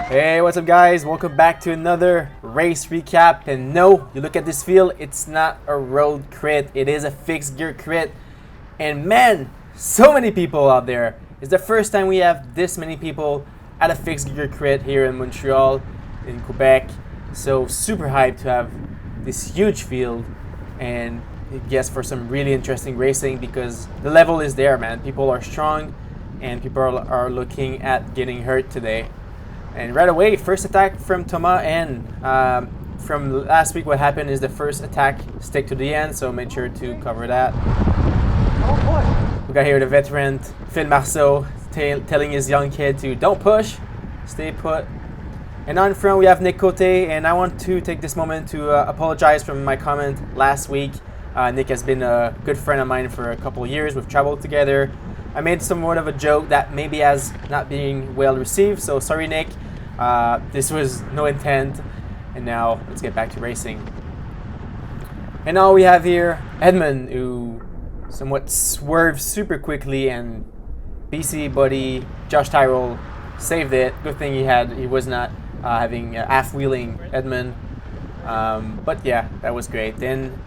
Hey, what's up guys? Welcome back to another race recap. And no, you look at this field, it's not a road crit, it is a fixed gear crit. And man, so many people out there. It's the first time we have this many people at a fixed gear crit here in Montreal, in Quebec. So super hyped to have this huge field and I guess for some really interesting racing because the level is there, man. People are strong and people are looking at getting hurt today. And right away, first attack from Thomas, and from last week what happened is the first attack stick to the end, so make sure to cover that. We got here the veteran Phil Marceau telling his young kid to don't push, stay put. And on front we have Nick Cote, and I want to take this moment to apologize for my comment last week. Nick has been a good friend of mine for a couple of years. We've traveled together. I made somewhat of a joke that maybe has not been well received, so sorry Nick. This was no intent, and now let's get back to racing. And now we have here Edmund, who somewhat swerved super quickly, and BC buddy Josh Tyrrell saved it. Good thing he was not having half-wheeling Edmund. But yeah, that was great. Then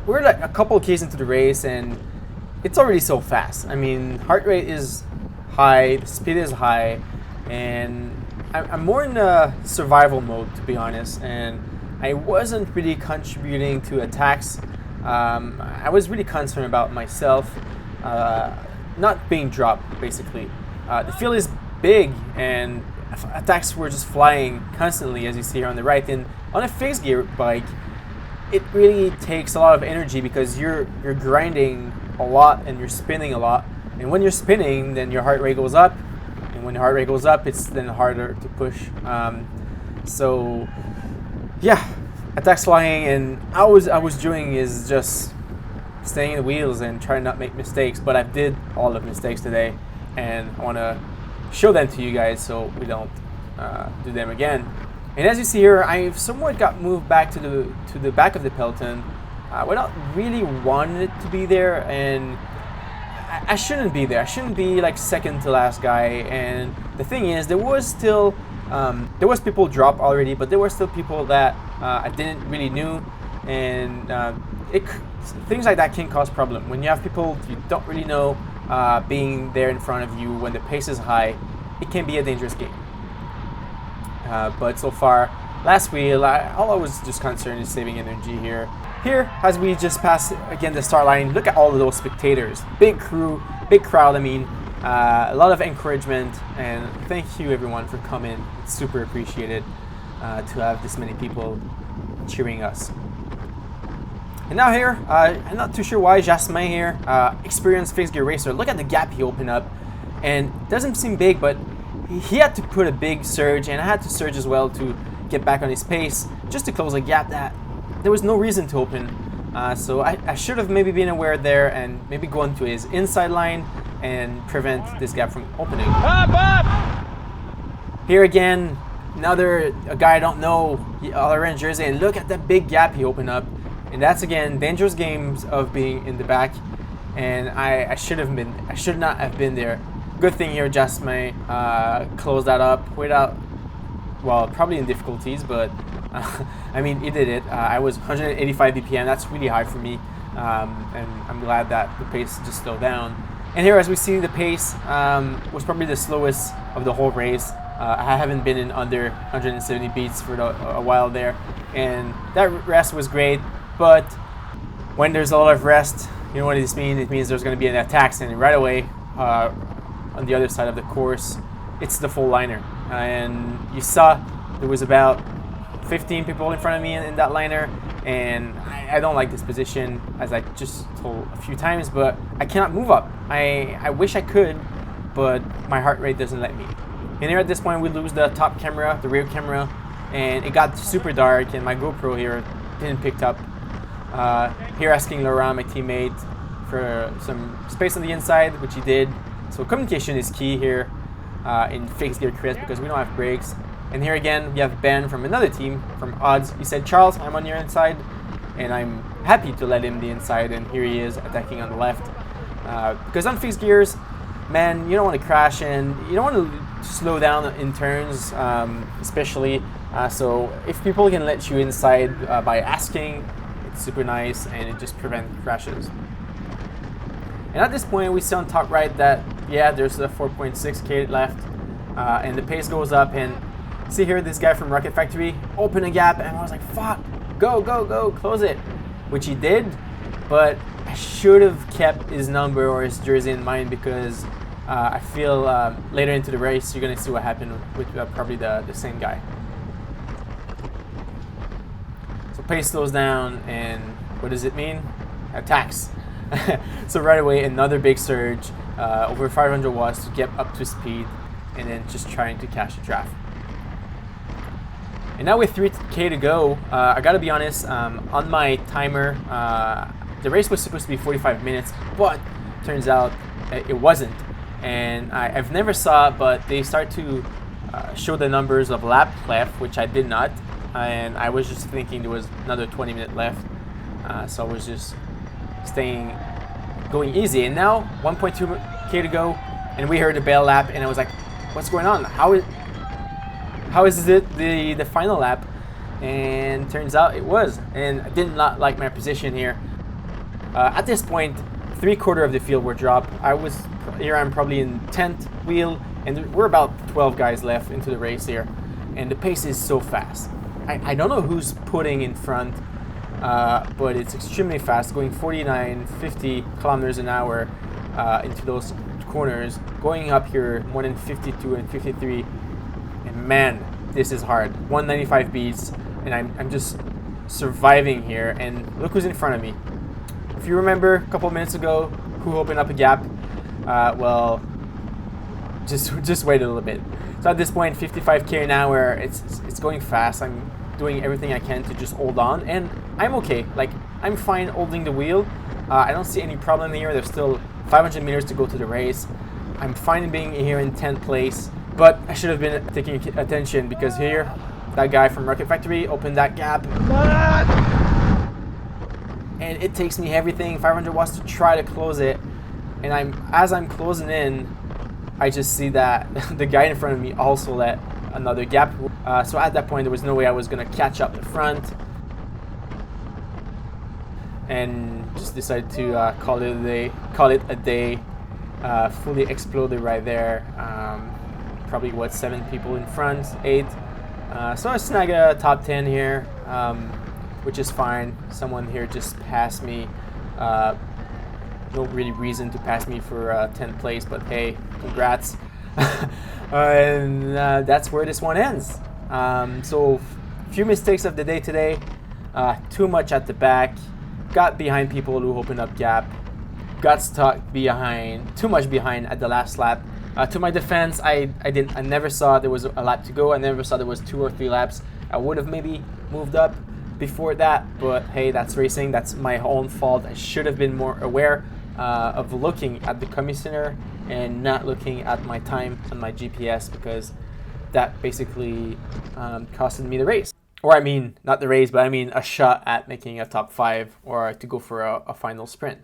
we're like a couple of Ks into the race, and it's already so fast. I mean, heart rate is high, the speed is high, and I'm more in a survival mode, to be honest, and I wasn't really contributing to attacks. I was really concerned about myself not being dropped, basically. The field is big, and attacks were just flying constantly, as you see here on the right. And on a fixed gear bike, it really takes a lot of energy because you're grinding a lot and you're spinning a lot. And when you're spinning, then your heart rate goes up. And when the heart rate goes up, it's then harder to push. So yeah, attacks flying, and I was doing is just staying in the wheels and trying not to make mistakes. But I did all the mistakes today, and I want to show them to you guys so we don't do them again. And as you see here, I've somewhat got moved back to the back of the peloton without really wanting it to be there, and I shouldn't be there. I shouldn't be like second to last guy. And the thing is, there was people drop already, but there were still people that I didn't really knew, and things like that can cause problem when you have people you don't really know being there in front of you when the pace is high. It can be a dangerous game. But so far, last wheel, all I was just concerned is saving energy here. Here, as we just passed again the start line, look at all of those spectators. Big crew, big crowd, I mean. A lot of encouragement, and thank you everyone for coming. It's super appreciated to have this many people cheering us. And now here, I'm not too sure why, Jasmin here, experienced fixed gear racer. Look at the gap he opened up, and it doesn't seem big, but he had to put a big surge, and I had to surge as well to get back on his pace, just to close a gap that there was no reason to open. So I should have maybe been aware there and maybe go into his inside line and prevent this gap from opening. Here again, a guy I don't know, all orange jersey, and look at that big gap he opened up. And that's again dangerous games of being in the back, and I should not have been there. Good thing here, Jasmin closed that up without, well, probably in difficulties, but I mean, he did it. I was 185 BPM. That's really high for me, and I'm glad that the pace just slowed down. And here, as we see, the pace was probably the slowest of the whole race. I haven't been in under 170 beats for a while there, and that rest was great. But when there's a lot of rest, you know what this means? It means there's going to be an attack, and right away, on the other side of the course, it's the full liner. And you saw there was about 15 people in front of me in that liner, and I don't like this position, as I just told a few times, but I cannot move up. I wish I could, but my heart rate doesn't let me. And here at this point, we lose the top camera, the rear camera, and it got super dark, and my GoPro here didn't pick up. Here asking Laurent, my teammate, for some space on the inside, which he did. So communication is key here in fixed gear crit because we don't have brakes. And here again, we have Ben from another team, from Odds. He said, Charles, I'm on your inside, and I'm happy to let him the inside, and here he is attacking on the left. Because on fixed gears, man, you don't want to crash and you don't want to slow down in turns, especially. So if people can let you inside by asking, it's super nice and it just prevents crashes. And at this point, we see on top right that, yeah, there's a 4.6K left, and the pace goes up. And see here, this guy from Rocket Factory opened a gap, and I was like, fuck, go, go, go, close it, which he did. But I should have kept his number or his jersey in mind, because I feel later into the race, you're going to see what happened with probably the same guy. So pace slows down, and what does it mean? Attacks. So right away, another big surge, over 500 watts to get up to speed, and then just trying to catch the draft. And now with 3K to go, I gotta be honest, on my timer, the race was supposed to be 45 minutes, but turns out it wasn't. And I've never saw it, but they start to show the numbers of lap left, which I did not. And I was just thinking there was another 20 minutes left. So I was just going easy. And now 1.2K to go, and we heard the bail lap, and I was like, what's going on? How is it the final lap? And turns out it was. And I did not like my position here. At this point, 3/4 of the field were dropped. I'm probably in 10th wheel, and we're about 12 guys left into the race here, and the pace is so fast. I don't know who's putting in front, but it's extremely fast, going 49, 50 kilometers an hour into those corners, going up here more than 52 and 53, and man, this is hard. 195 beats, and I'm just surviving here, and look who's in front of me. If you remember a couple minutes ago, who opened up a gap? Well, just wait a little bit. So at this point, 55K an hour, it's going fast. I'm doing everything I can to just hold on, and I'm okay. Like, I'm fine holding the wheel. I don't see any problem here. There's still 500 meters to go to the race. I'm fine being here in 10th place, but I should have been taking attention, because here, that guy from Rocket Factory opened that gap. And it takes me everything, 500 watts, to try to close it. And as I'm closing in, I just see that the guy in front of me also let another gap. So at that point, there was no way I was going to catch up the front. And just decided to call it a day. Fully exploded right there. Probably, 7 people in front, 8. So I snag a top 10 here. Which is fine. Someone here just passed me. No really reason to pass me for 10th place, but hey, congrats. And that's where this one ends. So few mistakes of the day today. Too much at the back. Got behind people who opened up gap. Got stuck behind, too much behind at the last lap. To my defense, I never saw there was a lap to go. I never saw there was 2 or 3 laps. I would have maybe moved up before that, but hey, that's racing. That's my own fault. I should have been more aware of looking at the commissioner and not looking at my time on my GPS, because that basically costed me the race. Or I mean, not the race, but I mean a shot at making a top 5 or to go for a final sprint.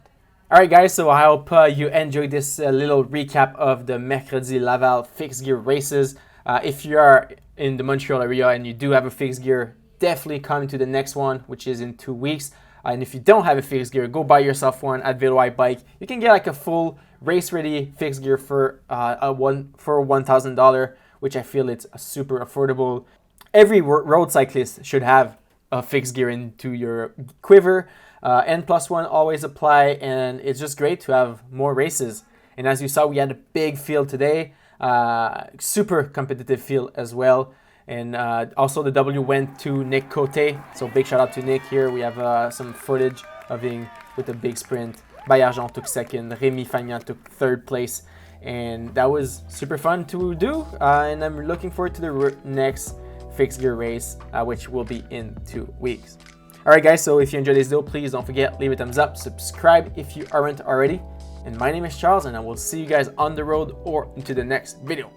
Alright guys, so I hope you enjoyed this little recap of the Mercredi Laval fixed gear races. If you are in the Montreal area and you do have a fixed gear, definitely come to the next one, which is in 2 weeks. And if you don't have a fixed gear, go buy yourself one at VLY Bike. You can get like a full race-ready fixed gear for $1,000, which I feel it's super affordable. Every road cyclist should have a fixed gear into your quiver. N+1 always apply, and it's just great to have more races. And as you saw, we had a big field today, super competitive field as well. And also the W went to Nick Cote, so big shout out to Nick here. We have some footage of him with a big sprint. Bayargent took 2nd, Rémi Fagnan took 3rd place, and that was super fun to do. And I'm looking forward to the next fixed gear race, which will be in 2 weeks. Alright guys, so if you enjoyed this video, please don't forget, leave a thumbs up, subscribe if you aren't already. And my name is Charles, and I will see you guys on the road or into the next video.